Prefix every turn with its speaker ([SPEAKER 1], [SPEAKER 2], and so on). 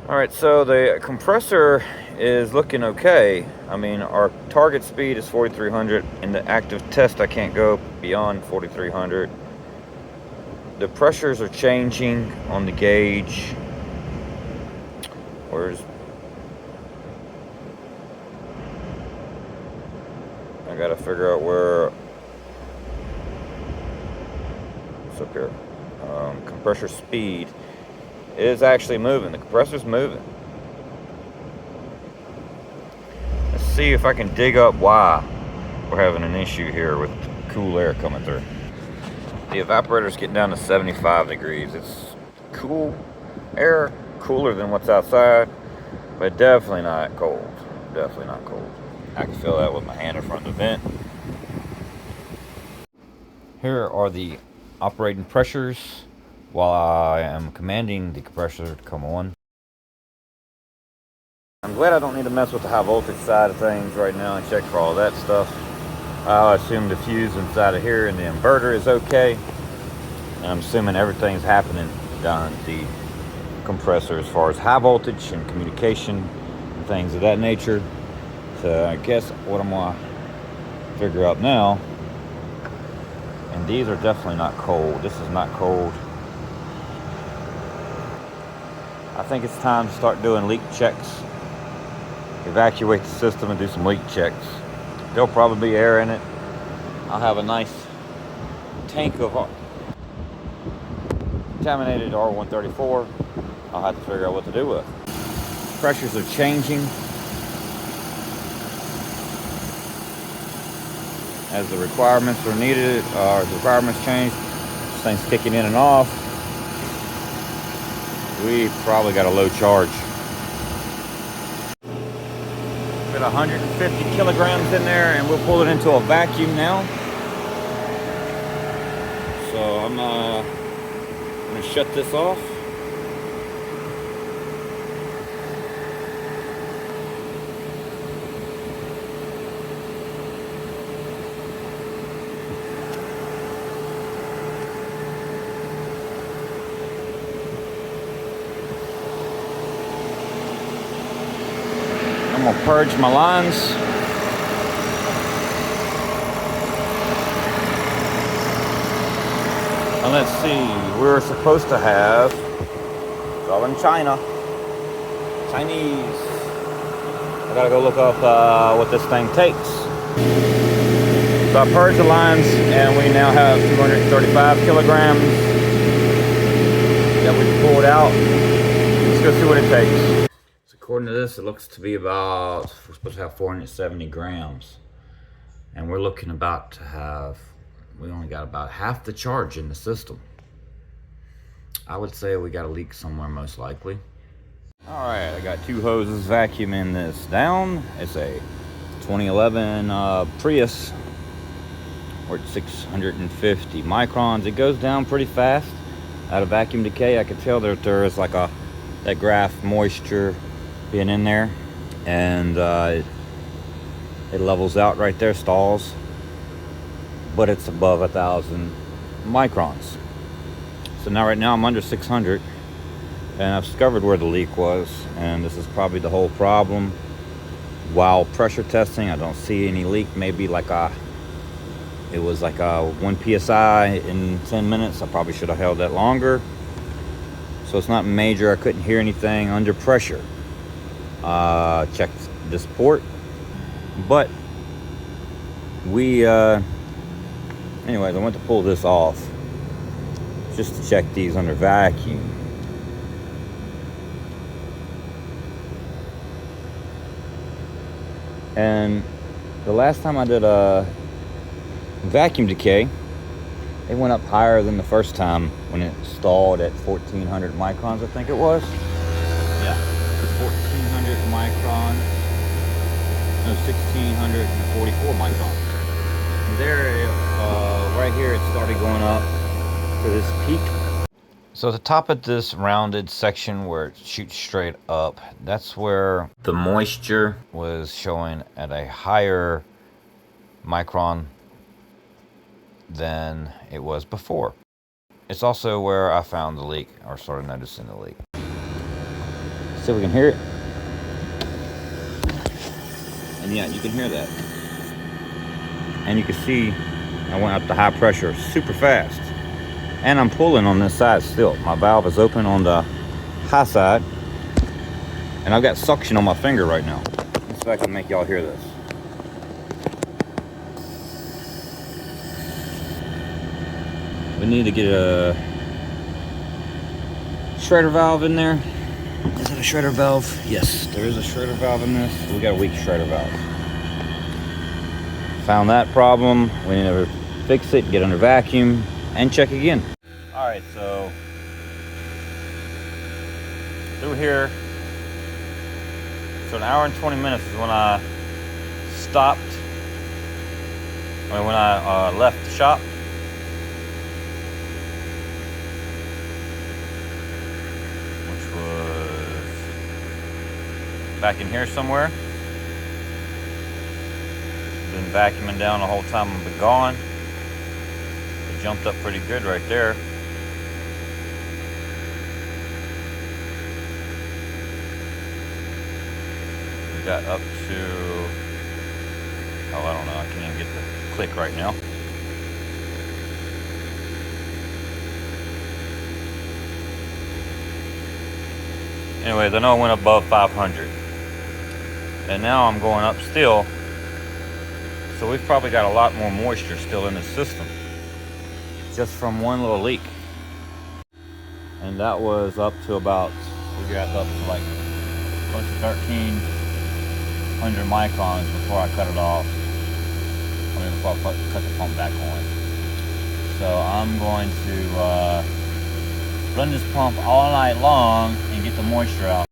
[SPEAKER 1] Alright, so the compressor is looking okay. I mean, our target speed is 4,300. In the active test, I can't go beyond 4,300. The pressures are changing on the gauge. Where's... I gotta figure out where... It's up here. Compressor speed is actually moving. The compressor's moving. Let's see if I can dig up why we're having an issue here with cool air coming through. The evaporator's getting down to 75 degrees. It's cool air, cooler than what's outside, but definitely not cold. Definitely not cold. I can feel that with my hand in front of the vent. Here are the operating pressures while I am commanding the compressor to come on. I'm glad I don't need to mess with the high voltage side of things right now and check for all that stuff. I'll assume the fuse inside of here and the inverter is okay. And I'm assuming everything's happening down at the compressor as far as high voltage and communication and things of that nature. So I guess what I'm gonna figure out now, and these are definitely not cold. This is not cold. I think it's time to start doing leak checks. Evacuate the system and do some leak checks. There'll probably be air in it. I'll have a nice tank of contaminated R134. I'll have to figure out what to do with. Pressures are changing as the requirements are needed, or the requirements change. This thing's kicking in and off. We probably got a low charge. Got 150 kilograms in there, and we'll pull it into a vacuum now. So I'm gonna shut this off. I'm gonna purge my lines. And let's see, we were supposed to have, it's all in China, Chinese. I gotta go look up what this thing takes. So I purged the lines and we now have 235 kilograms that we pulled out. Let's go see what it takes. According to this, it looks to be about, we're supposed to have 470 grams. And we're looking about to have, we only got about half the charge in the system. I would say we got a leak somewhere most likely. All right, I got two hoses vacuuming this down. It's a 2011 Prius. We're at 650 microns. It goes down pretty fast. Out of vacuum decay, I could tell that there is like that graph moisture being in there, and it levels out right there, stalls, but it's above 1,000 microns. So now right now I'm under 600, and I've discovered where the leak was, and this is probably the whole problem. While pressure testing, I don't see any leak. Maybe it was like a 1 psi in 10 minutes. I probably should have held that longer. So it's not major. I couldn't hear anything under pressure. Checked this port, but anyways, I went to pull this off just to check these under vacuum. And the last time I did a vacuum decay, it went up higher than the first time when it stalled at 1,400 microns, I think it was. Yeah, 1,400 micron, no, 1,644 microns. And there, right here, it started going up to this peak. So the top of this rounded section where it shoots straight up, that's where the moisture was showing at a higher micron than it was before. It's also where I found the leak, or started noticing the leak. See if we can hear it. And yeah, you can hear that. And you can see I went up to high pressure super fast. And I'm pulling on this side still. My valve is open on the high side. And I've got suction on my finger right now. Let's see if I can make y'all hear this. We need to get a shredder valve in there. Is it a shredder valve? Yes, there is a shredder valve in this. We got a weak shredder valve. Found that problem. We need to fix it, get under vacuum, and check again. All right, so through here, so an hour and 20 minutes is when I stopped, when I left the shop. Which was back in here somewhere. Been vacuuming down the whole time I've been gone. It jumped up pretty good right there. We got up to, oh, I don't know, I can't even get the click right now. Anyways, I know I went above 500. And now I'm going up still. So we've probably got a lot more moisture still in the system. Just from one little leak. And that was up to about, we got up to like close to 1,300 microns before I cut it off. I mean, before I cut the pump back on. So I'm going to run this pump all night long and get the moisture out.